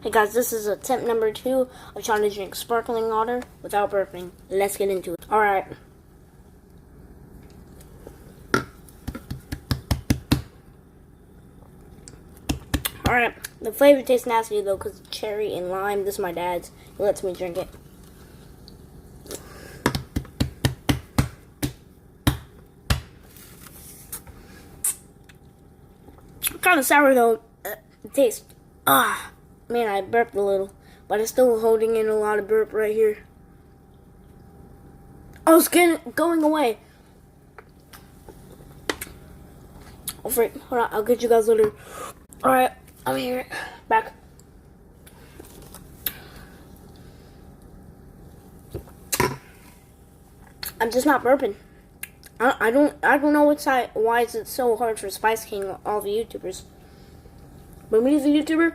Hey guys, this is attempt number 2 of trying to drink sparkling water without burping. Let's get into it. Alright. Alright, the flavor tastes nasty though because it's cherry and lime. This is my dad's. He lets me drink it. Kind of sour though. It tastes. Man, I burped a little, but I'm still holding in a lot of burp right here. Oh, it's going away. Oh, freak. Hold on, I'll get you guys later. Alright, I'm here. Back. I'm just not burping. I don't know why is it so hard for Spice King, all the YouTubers. But me as a YouTuber,